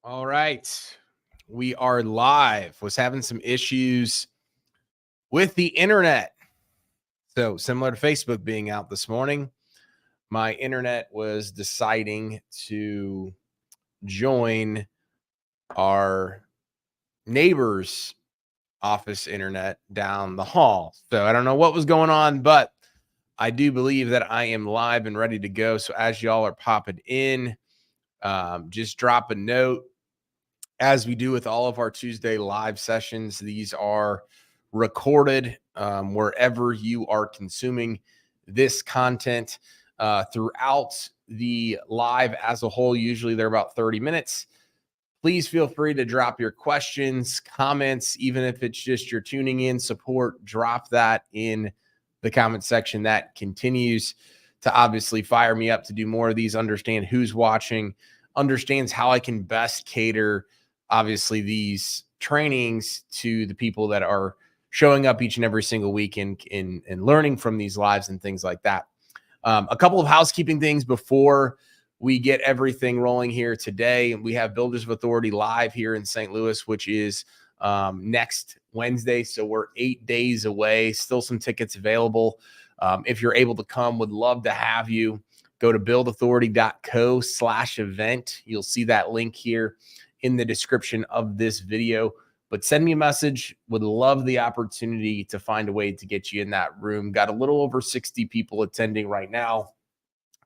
All right. We are live. Was having some issues with the internet. So, similar to Facebook being out this morning, my internet was deciding to join our neighbor's office internet down the hall. So, I don't know what was going on, but I do believe that I am live and ready to go. So, as y'all are popping in, just drop a note. As we do with all of our Tuesday live sessions, these are recorded wherever you are consuming this content throughout the live as a whole. Usually they're about 30 minutes. Please feel free to drop your questions, comments, even if it's just you're tuning in, support, drop that in the comment section. That continues to obviously fire me up to do more of these, understand who's watching, understands how I can best cater obviously these trainings to the people that are showing up each and every single week and learning from these lives and things like that. A couple of housekeeping things before we get everything rolling here today. We have Builders of Authority live here in St. Louis, which is next Wednesday. So we're 8 days away. Still some tickets available. If you're able to come, would love to have you. Go to buildauthority.co/event. You'll see that link here in the description of this video, but send me a message. Would love the opportunity to find a way to get you in that room. Got a little over 60 people attending right now.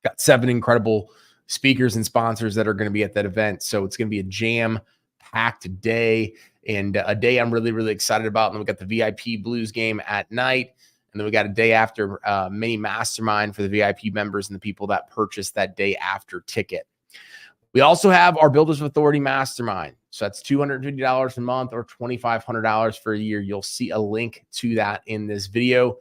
Got 7 incredible speakers and sponsors that are going to be at that event. So it's going to be a jam-packed day and a day I'm really, really excited about. And then we got the VIP Blues game at night. And then we got a day after mini mastermind for the VIP members and the people that purchased that day after ticket. We also have our Builders of Authority Mastermind. So that's $250 a month or $2,500 for a year. You'll see a link to that in this video.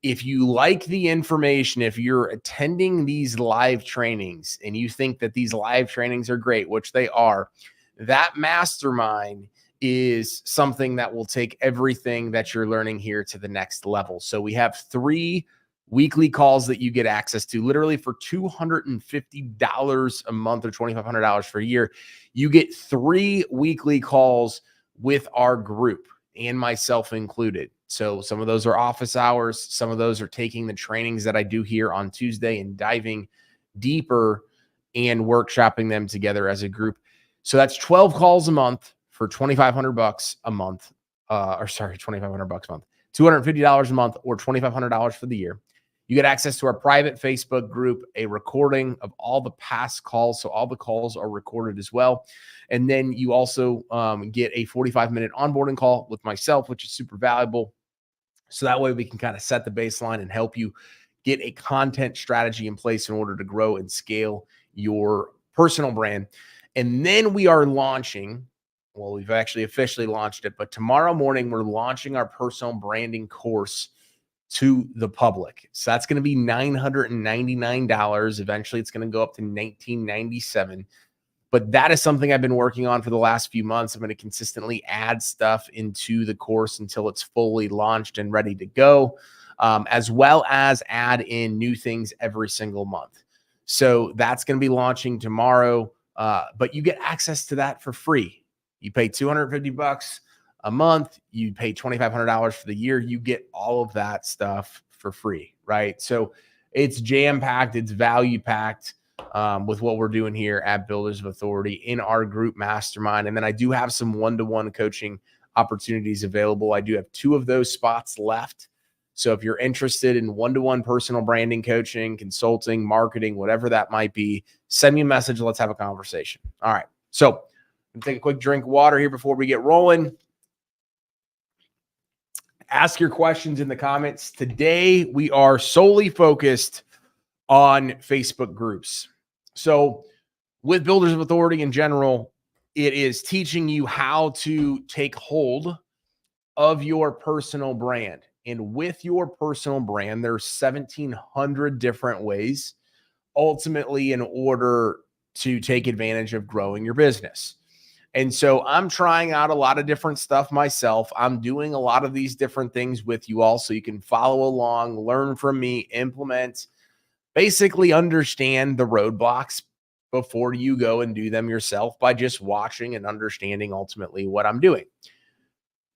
If you like the information, if you're attending these live trainings and you think that these live trainings are great, which they are, that mastermind is something that will take everything that you're learning here to the next level. So we have 3 weekly calls that you get access to literally for $250 a month or $2,500 for a year. You get 3 weekly calls with our group and myself included. So some of those are office hours. Some of those are taking the trainings that I do here on Tuesday and diving deeper and workshopping them together as a group. So that's 12 calls a month for $2,500 a month, $2,500 a month, $250 a month or $2,500 for the year. You get access to our private Facebook group, a recording of all the past calls. So all the calls are recorded as well. And then you also get a 45-minute onboarding call with myself, which is super valuable. So that way we can kind of set the baseline and help you get a content strategy in place in order to grow and scale your personal brand. And then we are launching, well, we've actually officially launched it, but tomorrow morning we're launching our personal branding course to the public. So that's going to be $999. Eventually it's going to go up to $1,997. But that is something I've been working on for the last few months. I'm going to consistently add stuff into the course until it's fully launched and ready to go, as well as add in new things every single month. So that's going to be launching tomorrow, but you get access to that for free. You pay $250 a month, you pay $2,500 for the year, you get all of that stuff for free, right? So it's jam-packed, it's value-packed with what we're doing here at Builders of Authority in our group mastermind. And then I do have some one-to-one coaching opportunities available. I do have 2 of those spots left. So if you're interested in one-to-one personal branding coaching, consulting, marketing, whatever that might be, send me a message. Let's have a conversation. All right. So I'm going to take a quick drink of water here before we get rolling. Ask your questions in the comments. Today, we are solely focused on Facebook groups. So with Builders of Authority in general, it is teaching you how to take hold of your personal brand. And with your personal brand, there's 1,700 different ways ultimately in order to take advantage of growing your business. And so I'm trying out a lot of different stuff myself. I'm doing a lot of these different things with you all so you can follow along, learn from me, implement, basically understand the roadblocks before you go and do them yourself by just watching and understanding ultimately what I'm doing.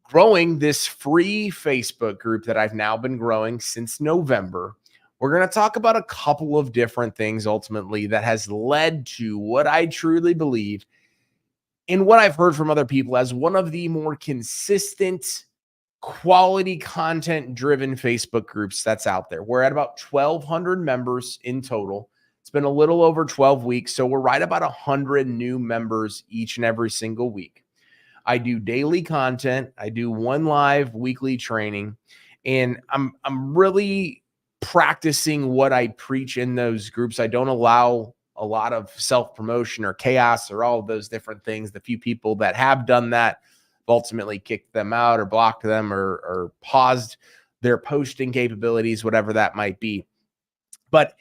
Growing this free Facebook group that I've now been growing since November, we're going to talk about a couple of different things ultimately that has led to what I truly believe and what I've heard from other people as one of the more consistent, quality content driven Facebook groups that's out there. We're at about 1,200 members in total. It's been a little over 12 weeks. So we're right about 100 new members each and every single week. I do daily content. I do one live weekly training, and I'm really practicing what I preach in those groups. I don't allow a lot of self-promotion or chaos or all of those different things. The few people that have done that ultimately kicked them out or blocked them or paused their posting capabilities, whatever that might be. But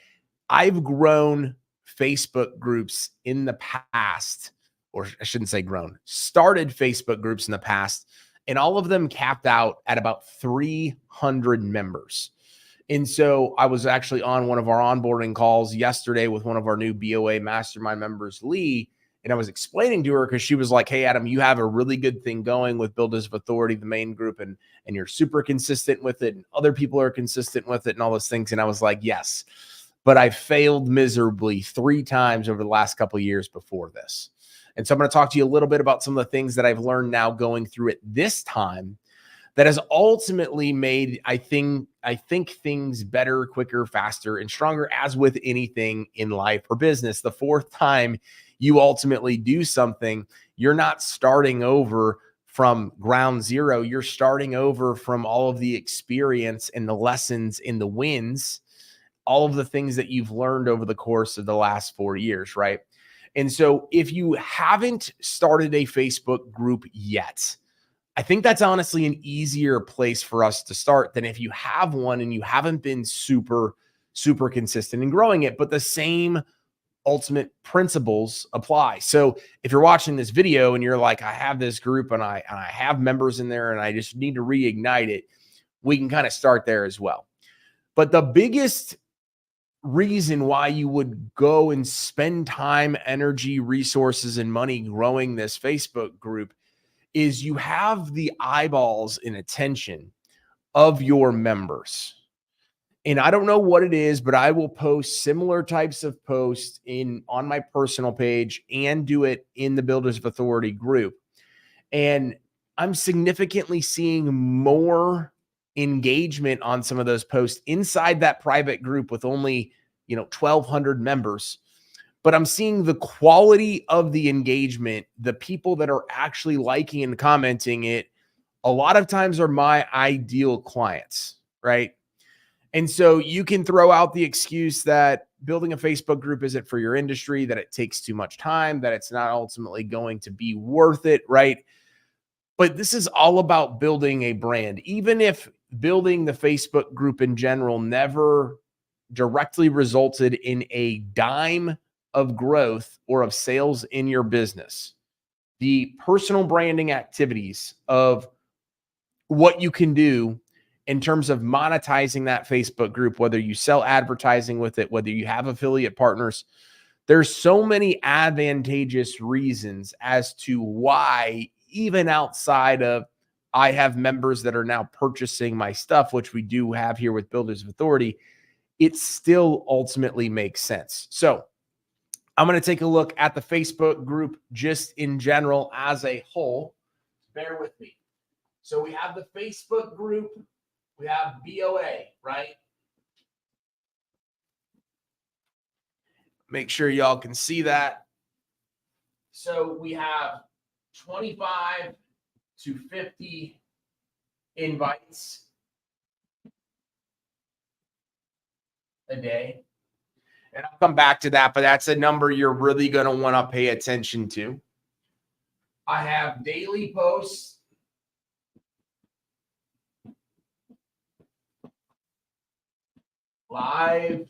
I've grown Facebook groups in the past, or I shouldn't say grown, started Facebook groups in the past, and all of them capped out at about 300 members. And so I was actually on one of our onboarding calls yesterday with one of our new BOA mastermind members, Lee, and I was explaining to her because she was like, hey, Adam, you have a really good thing going with Builders of Authority, the main group, and you're super consistent with it, and other people are consistent with it and all those things. And I was like, yes, but I failed miserably 3 times over the last couple of years before this. And so I'm going to talk to you a little bit about some of the things that I've learned now going through it this time that has ultimately made, I think things better, quicker, faster, and stronger, as with anything in life or business. The 4th time you ultimately do something, you're not starting over from ground zero. You're starting over from all of the experience and the lessons and the wins, all of the things that you've learned over the course of the last 4 years, right? And so if you haven't started a Facebook group yet, I think that's honestly an easier place for us to start than if you have one and you haven't been super, super consistent in growing it. But the same ultimate principles apply. So if you're watching this video and you're like, I have this group and I have members in there and I just need to reignite it, we can kind of start there as well. But the biggest reason why you would go and spend time, energy, resources, and money growing this Facebook group is you have the eyeballs and attention of your members. And I don't know what it is, but I will post similar types of posts on my personal page and do it in the Builders of Authority group. And I'm significantly seeing more engagement on some of those posts inside that private group with only, 1,200 members. But I'm seeing the quality of the engagement, the people that are actually liking and commenting it, a lot of times are my ideal clients, right? And so you can throw out the excuse that building a Facebook group isn't for your industry, that it takes too much time, that it's not ultimately going to be worth it, right? But this is all about building a brand. Even if building the Facebook group in general never directly resulted in a dime of growth or of sales in your business, the personal branding activities of what you can do in terms of monetizing that Facebook group, whether you sell advertising with it, whether you have affiliate partners, there's so many advantageous reasons as to why, even outside of I have members that are now purchasing my stuff, which we do have here with Builders of Authority, it still ultimately makes sense. So I'm going to take a look at the Facebook group just in general as a whole. Bear with me. So we have the Facebook group. We have BOA, right? Make sure y'all can see that. So we have 25 to 50 invites a day. And I'll come back to that, but that's a number you're really going to want to pay attention to. I have daily posts. Live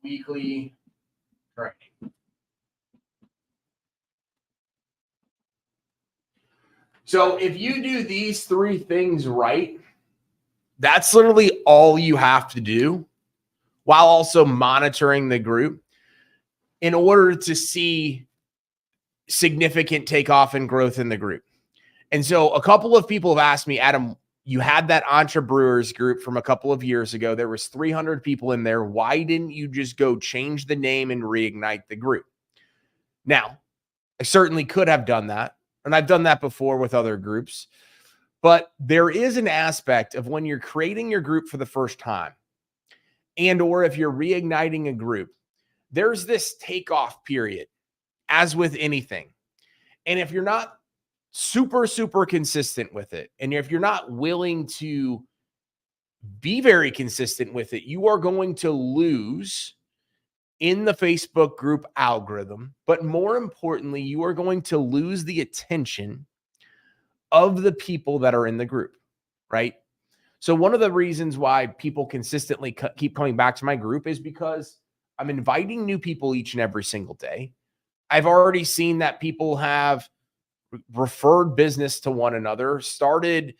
weekly training. So if you do these 3 things right, that's literally all you have to do while also monitoring the group. in order to see significant takeoff and growth in the group. And so a couple of people have asked me, Adam, you had that Entrebrewers group from a couple of years ago. There was 300 people in there. Why didn't you just go change the name and reignite the group? Now, I certainly could have done that. And I've done that before with other groups. But there is an aspect of when you're creating your group for the first time, and or if you're reigniting a group, there's this takeoff period, as with anything. And if you're not super consistent with it, and if you're not willing to be very consistent with it, you are going to lose in the Facebook group algorithm. But more importantly, you are going to lose the attention of the people that are in the group, right? So one of the reasons why people consistently keep coming back to my group is because I'm inviting new people each and every single day. I've already seen that people have referred business to one another, started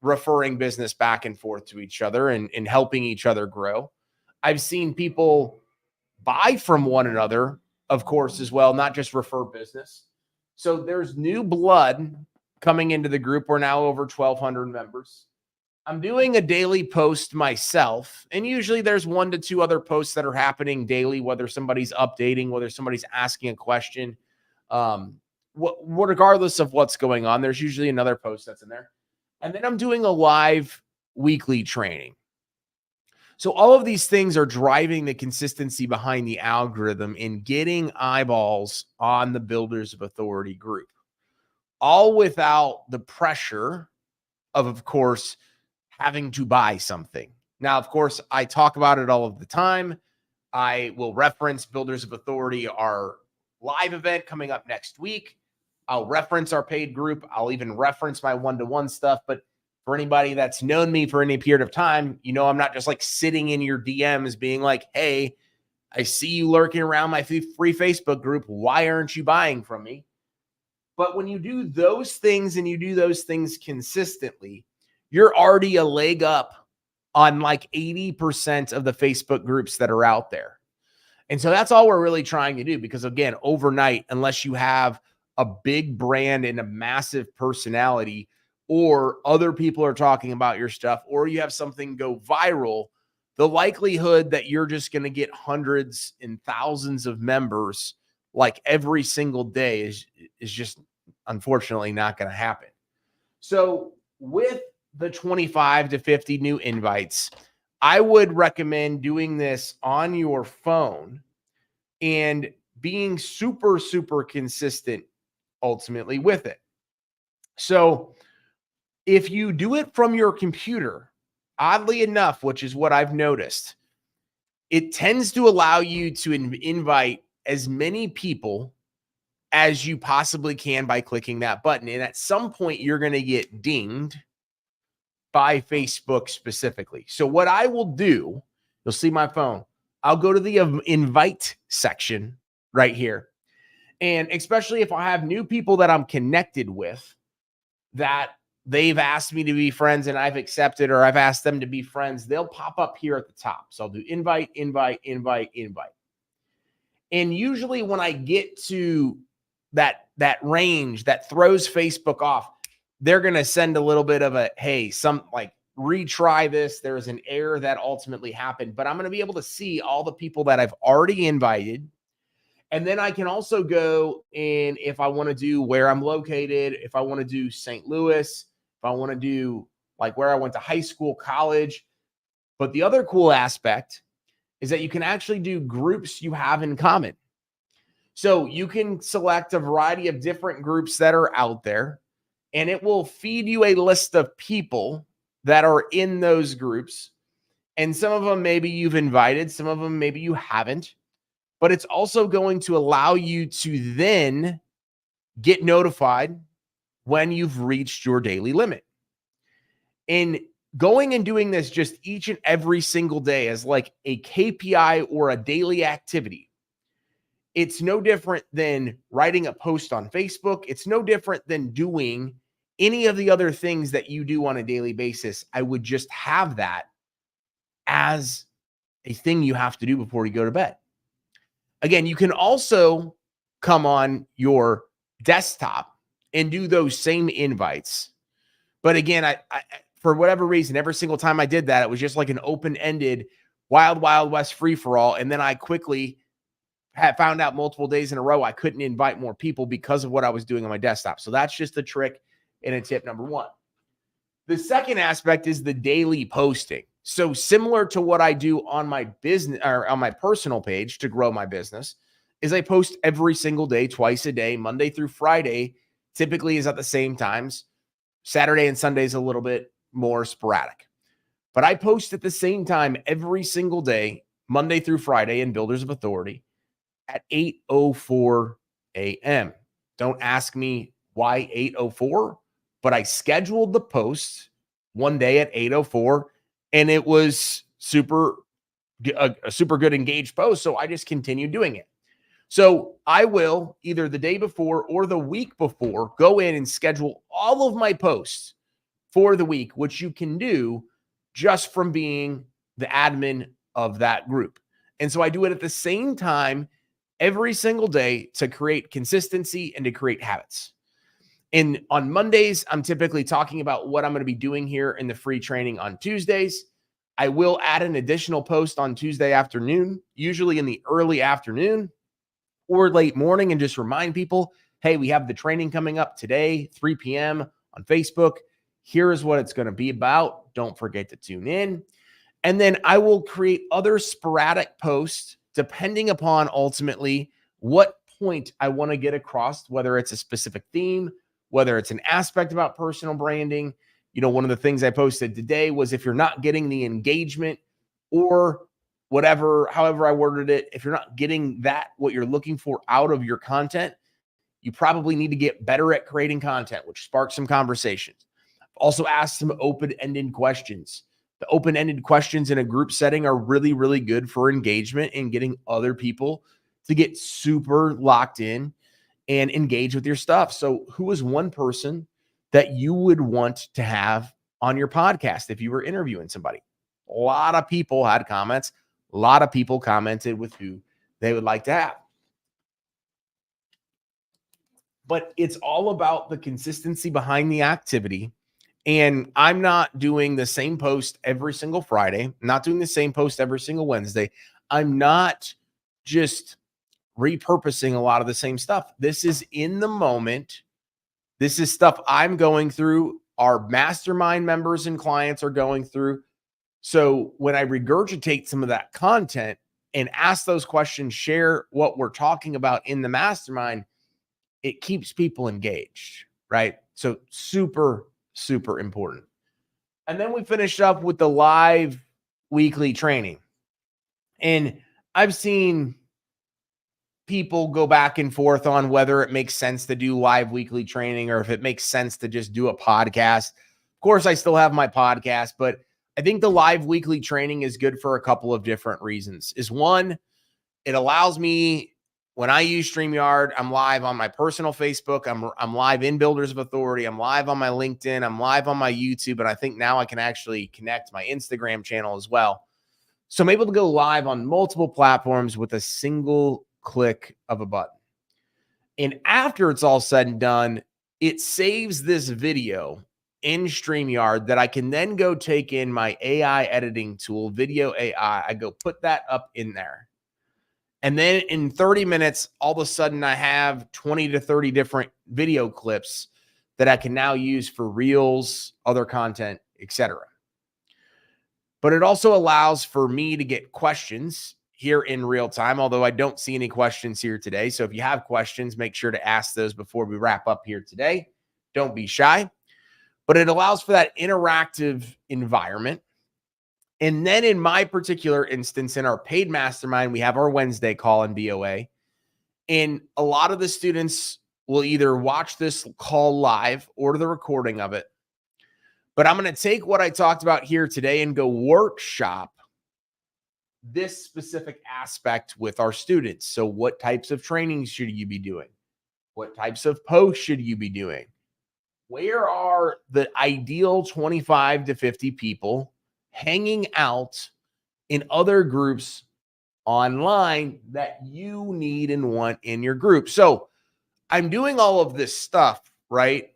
referring business back and forth to each other and helping each other grow. I've seen people buy from one another, of course, as well, not just refer business. So there's new blood coming into the group. We're now over 1,200 members. I'm doing a daily post myself, and usually there's 1 to 2 other posts that are happening daily, whether somebody's updating, whether somebody's asking a question. Regardless of what's going on, there's usually another post that's in there. And then I'm doing a live weekly training. So all of these things are driving the consistency behind the algorithm in getting eyeballs on the Builders of Authority group, all without the pressure of course, having to buy something. Now, of course, I talk about it all of the time. I will reference Builders of Authority, our live event coming up next week. I'll reference our paid group. I'll even reference my one-to-one stuff. But for anybody that's known me for any period of time, you know, I'm not just like sitting in your DMs being like, hey, I see you lurking around my free Facebook group. Why aren't you buying from me? But when you do those things and you do those things consistently, you're already a leg up on like 80% of the Facebook groups that are out there. And so that's all we're really trying to do, because again, overnight, unless you have a big brand and a massive personality, or other people are talking about your stuff, or you have something go viral, the likelihood that you're just going to get hundreds and thousands of members like every single day is just unfortunately not going to happen. So with the 25 to 50 new invites, I would recommend doing this on your phone and being super consistent ultimately with it. So if you do it from your computer, oddly enough, which is what I've noticed, it tends to allow you to invite as many people as you possibly can by clicking that button. And at some point, you're going to get dinged by Facebook specifically. So what I will do, you'll see my phone, I'll go to the invite section right here. And especially if I have new people that I'm connected with that they've asked me to be friends and I've accepted, or I've asked them to be friends, they'll pop up here at the top. So I'll do invite. And usually when I get to that range that throws Facebook off, they're going to send a little bit of a, hey, some like retry this. There's an error that ultimately happened, but I'm going to be able to see all the people that I've already invited. And then I can also go in, if I want to do where I'm located, if I want to do St. Louis, if I want to do like where I went to high school, college. But the other cool aspect is that you can actually do groups you have in common. So you can select a variety of different groups that are out there, and it will feed you a list of people that are in those groups. And some of them maybe you've invited, some of them maybe you haven't. But it's also going to allow you to then get notified when you've reached your daily limit. And going and doing this just each and every single day as like a KPI or a daily activity, it's no different than writing a post on Facebook. It's no different than doing any of the other things that you do on a daily basis. I would just have that as a thing you have to do before you go to bed. Again, you can also come on your desktop and do those same invites. But again, I for whatever reason, every single time I did that, it was just like an open-ended wild, wild west free-for-all. And then I quickly had found out multiple days in a row I couldn't invite more people because of what I was doing on my desktop. So that's just a trick and a tip number one. The second aspect is the daily posting. So similar to what I do on my business or on my personal page to grow my business is I post every single day, twice a day, Monday through Friday, typically is at the same times. Saturday and Sunday is a little bit more sporadic. But I post at the same time every single day, Monday through Friday in Builders of Authority at 8:04 a.m. Don't ask me why 8:04, but I scheduled the post one day at 8:04 and it was a super good engaged post. So I just continued doing it. So I will either the day before or the week before go in and schedule all of my posts for the week, which you can do just from being the admin of that group. And so I do it at the same time every single day to create consistency and to create habits. And on Mondays, I'm typically talking about what I'm going to be doing here in the free training on Tuesdays. I will add an additional post on Tuesday afternoon, usually in the early afternoon or late morning, and just remind people, hey, we have the training coming up today, 3 p.m. on Facebook. Here is what it's going to be about. Don't forget to tune in. And then I will create other sporadic posts depending upon ultimately what point I want to get across, whether it's a specific theme, whether it's an aspect about personal branding. You know, one of the things I posted today was if you're not getting the engagement or whatever, however I worded it, if you're not getting that, what you're looking for out of your content, you probably need to get better at creating content, which sparks some conversations. I've also asked some open-ended questions. The open-ended questions in a group setting are really, really good for engagement and getting other people to get super locked in and engage with your stuff. So who is one person that you would want to have on your podcast if you were interviewing somebody? A lot of people had comments. A lot of people commented with who they would like to have. But it's all about the consistency behind the activity. And I'm not doing the same post every single Friday, I'm not doing the same post every single Wednesday. I'm not just repurposing a lot of the same stuff. This is in the moment. This is stuff I'm going through. Our mastermind members and clients are going through. So when I regurgitate some of that content and ask those questions, share what we're talking about in the mastermind, it keeps people engaged, right? So super, super important. And then we finished up with the live weekly training. And I've seen people go back and forth on whether it makes sense to do live weekly training or if it makes sense to just do a podcast. Of course, I still have my podcast, but I think the live weekly training is good for a couple of different reasons. Is one, it allows me, when I use StreamYard, I'm live on my personal Facebook. I'm live in Builders of Authority. I'm live on my LinkedIn. I'm live on my YouTube. And I think now I can actually connect my Instagram channel as well. So I'm able to go live on multiple platforms with a single click of a button. And after it's all said and done, it saves this video in StreamYard that I can then go take in my AI editing tool, Video AI. I go put that up in there. And then in 30 minutes, all of a sudden I have 20 to 30 different video clips that I can now use for reels, other content, etc. But it also allows for me to get questions here in real time, although I don't see any questions here today. So if you have questions, make sure to ask those before we wrap up here today. Don't be shy. But it allows for that interactive environment. And then in my particular instance, in our paid mastermind, we have our Wednesday call in BOA. And a lot of the students will either watch this call live or the recording of it. But I'm going to take what I talked about here today and go workshop this specific aspect with our students. So what types of trainings should you be doing? What types of posts should you be doing? Where are the ideal 25 to 50 people hanging out in other groups online that you need and want in your group. So I'm doing all of this stuff, right?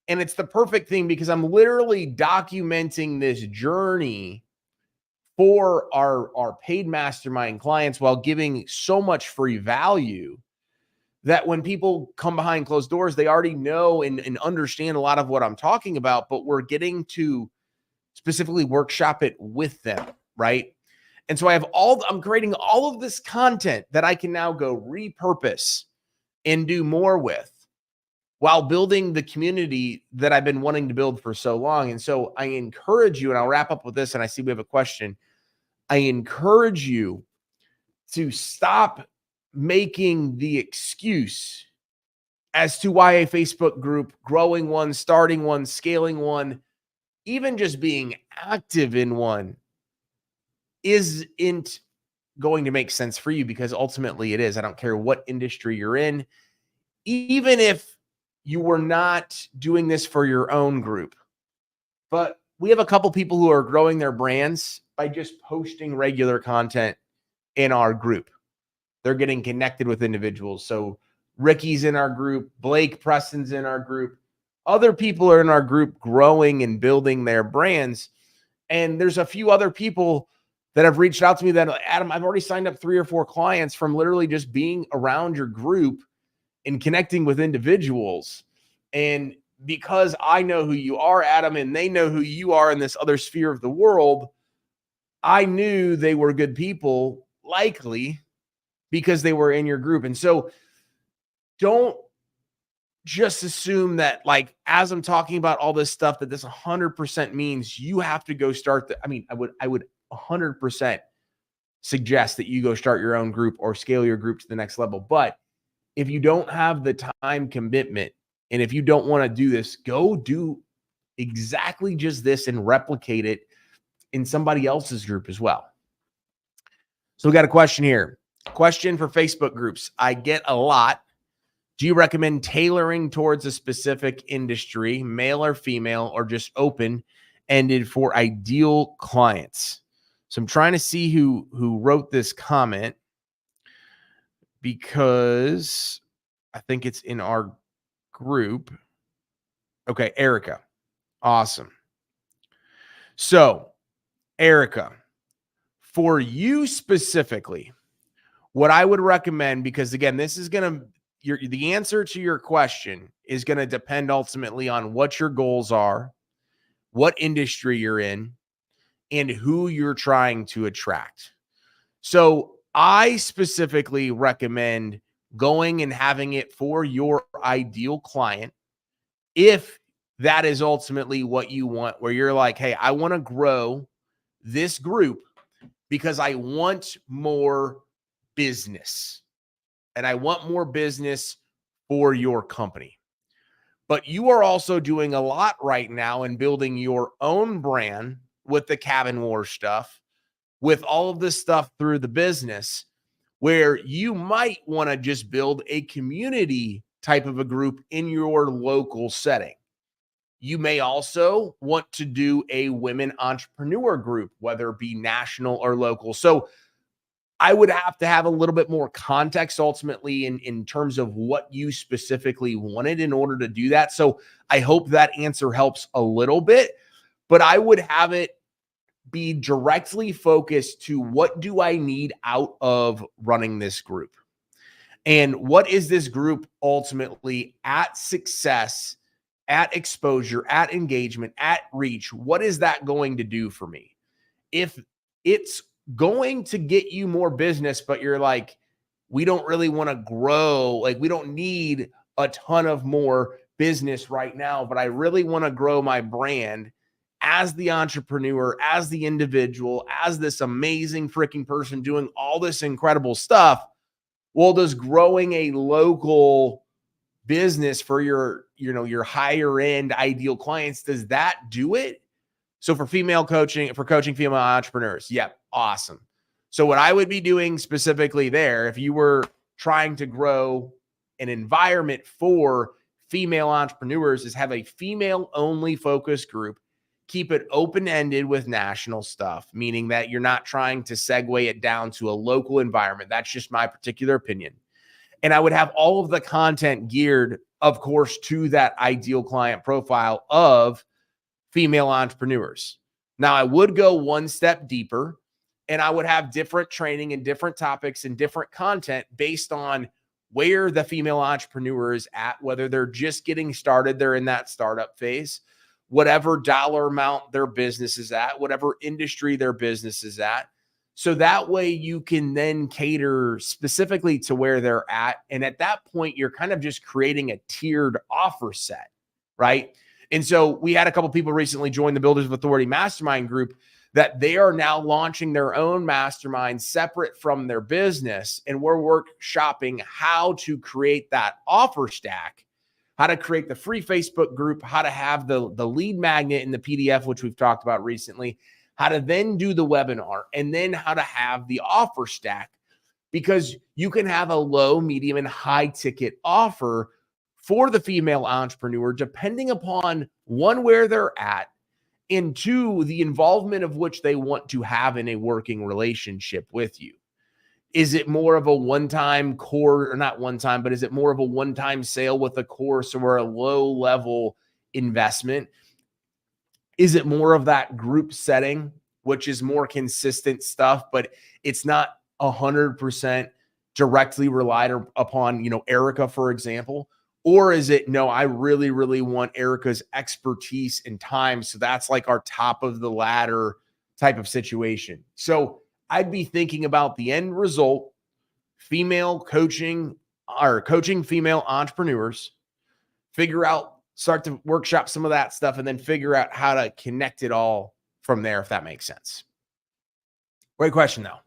And it's the perfect thing because I'm literally documenting this journey for our paid mastermind clients while giving so much free value that when people come behind closed doors, they already know and understand a lot of what I'm talking about, but we're getting to specifically workshop it with them, right? And so I'm creating all of this content that I can now go repurpose and do more with while building the community that I've been wanting to build for so long. And so I encourage you, and I'll wrap up with this, and I see we have a question. I encourage you to stop making the excuse as to why a Facebook group, growing one, starting one, scaling one, even just being active in one isn't going to make sense for you, because ultimately it is. I don't care what industry you're in. Even if you were not doing this for your own group, but we have a couple people who are growing their brands by just posting regular content in our group. They're getting connected with individuals. So Ricky's in our group, Blake Preston's in our group. Other people are in our group growing and building their brands. And there's a few other people that have reached out to me that, Adam, I've already signed up 3 or 4 clients from literally just being around your group and connecting with individuals. And because I know who you are, Adam, and they know who you are in this other sphere of the world, I knew they were good people, likely because they were in your group. And so don't just assume that, like, as I'm talking about all this stuff, that this 100% means you have to go start I would 100% suggest that you go start your own group or scale your group to the next level. But if you don't have the time commitment, and if you don't want to do this, go do exactly just this and replicate it in somebody else's group as well. So we got a question here. Question for Facebook groups. I get a lot. Do you recommend tailoring towards a specific industry, male or female, or just open-ended for ideal clients? So I'm trying to see who wrote this comment, because I think it's in our group. Okay, Erica. Awesome. So, Erica, for you specifically, what I would recommend, because again, this is going to, the answer to your question is going to depend ultimately on what your goals are, what industry you're in, and who you're trying to attract. So I specifically recommend going and having it for your ideal client, if that is ultimately what you want, where you're like, hey, I want to grow this group because I want more business. And I want more business for your company. But you are also doing a lot right now in building your own brand with the Cabin War stuff, with all of this stuff through the business, where you might want to just build a community type of a group in your local setting. You may also want to do a women entrepreneur group, whether it be national or local. So I would have to have a little bit more context ultimately in terms of what you specifically wanted in order to do that. So I hope that answer helps a little bit, but I would have it be directly focused to, what do I need out of running this group? And what is this group ultimately at success, at exposure, at engagement, at reach? What is that going to do for me? If it's going to get you more business, but you're like, we don't really want to grow, like we don't need a ton of more business right now, but I really want to grow my brand as the entrepreneur, as the individual, as this amazing freaking person doing all this incredible stuff. Well, does growing a local business for your higher end ideal clients, does that do it? So for coaching female entrepreneurs, yep, awesome. So what I would be doing specifically there, if you were trying to grow an environment for female entrepreneurs, is have a female only focus group. keep it open-ended with national stuff, meaning that you're not trying to segue it down to a local environment. That's just my particular opinion. And I would have all of the content geared, of course, to that ideal client profile of female entrepreneurs. Now, I would go one step deeper, and I would have different training and different topics and different content based on where the female entrepreneur is at, whether they're just getting started, they're in that startup phase, whatever dollar amount their business is at, whatever industry their business is at. So that way you can then cater specifically to where they're at. And at that point, you're kind of just creating a tiered offer set, right? And so we had a couple people recently join the Builders of Authority Mastermind group that they are now launching their own mastermind separate from their business. And we're workshopping how to create that offer stack, how to create the free Facebook group, how to have the lead magnet in the PDF, which we've talked about recently, how to then do the webinar, and then how to have the offer stack, because you can have a low, medium, and high ticket offer for the female entrepreneur, depending upon one, where they're at, and two, the involvement of which they want to have in a working relationship with you. Is it more of a one-time core, or not one time, but is it more of a one-time sale with a course or a low-level investment? Is it more of that group setting, which is more consistent stuff, but it's not 100% directly relied upon, Erica, for example? Or is it, no, I really, really want Erica's expertise and time. So that's like our top of the ladder type of situation. So I'd be thinking about the end result, female coaching or coaching female entrepreneurs, start to workshop some of that stuff, and then figure out how to connect it all from there, if that makes sense. Great question, though.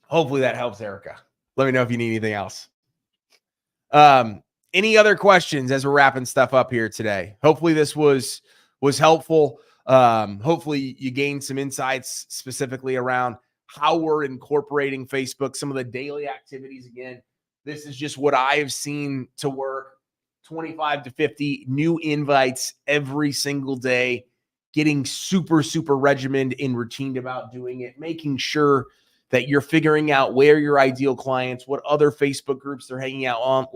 Hopefully that helps, Erica. Let me know if you need anything else. Any other questions as we're wrapping stuff up here today? Hopefully this was helpful. Hopefully you gained some insights specifically around how we're incorporating Facebook, some of the daily activities. Again, this is just what I have seen to work. 25 to 50 new invites every single day, getting super, super regimented and routined about doing it, making sure that you're figuring out where your ideal clients, what other Facebook groups they're hanging out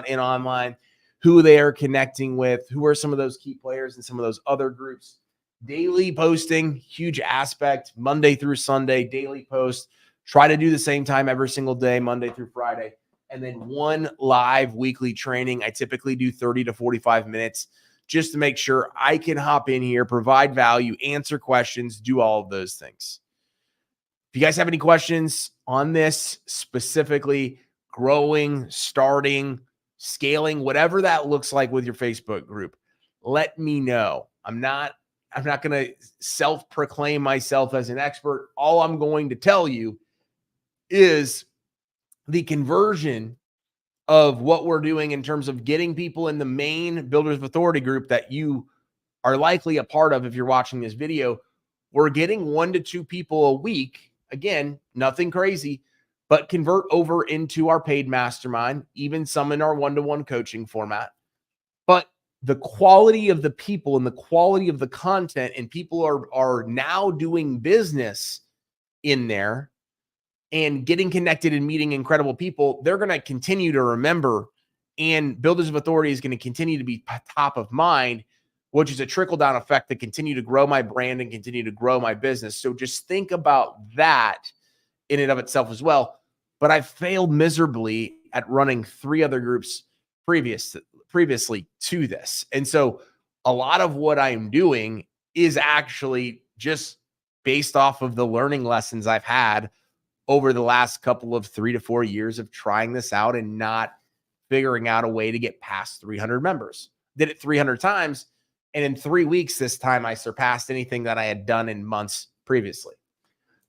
in online, who they are connecting with, who are some of those key players in some of those other groups. Daily posting, huge aspect, Monday through Sunday, daily post. Try to do the same time every single day, Monday through Friday. And then one live weekly training. I typically do 30 to 45 minutes just to make sure I can hop in here, provide value, answer questions, do all of those things. If you guys have any questions on this specifically, growing, starting, scaling, whatever that looks like with your Facebook group, let me know. I'm not going to self-proclaim myself as an expert. All I'm going to tell you is the conversion of what we're doing in terms of getting people in the main Builders of Authority group that you are likely a part of if you're watching this video. We're getting 1 to 2 people a week. Again, nothing crazy, but convert over into our paid mastermind, even some in our one-to-one coaching format. But the quality of the people and the quality of the content, and people are now doing business in there and getting connected and meeting incredible people, they're going to continue to remember, and Builders of Authority is going to continue to be top of mind, which is a trickle-down effect to continue to grow my brand and continue to grow my business. So just think about that in and of itself as well. But I failed miserably at running 3 other groups previously to this. And so a lot of what I'm doing is actually just based off of the learning lessons I've had over the last couple of 3 to 4 years of trying this out and not figuring out a way to get past 300 members. Did it 300 times. And in 3 weeks, this time I surpassed anything that I had done in months previously.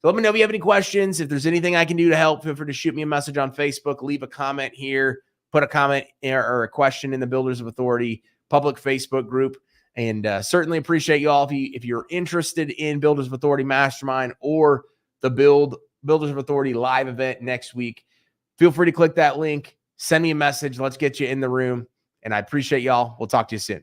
So let me know if you have any questions. If there's anything I can do to help, feel free to shoot me a message on Facebook, leave a comment here, put a comment or a question in the Builders of Authority public Facebook group. And certainly appreciate you all. If you're interested in Builders of Authority Mastermind or the Builders of Authority live event next week, feel free to click that link, send me a message. Let's get you in the room. And I appreciate y'all. We'll talk to you soon.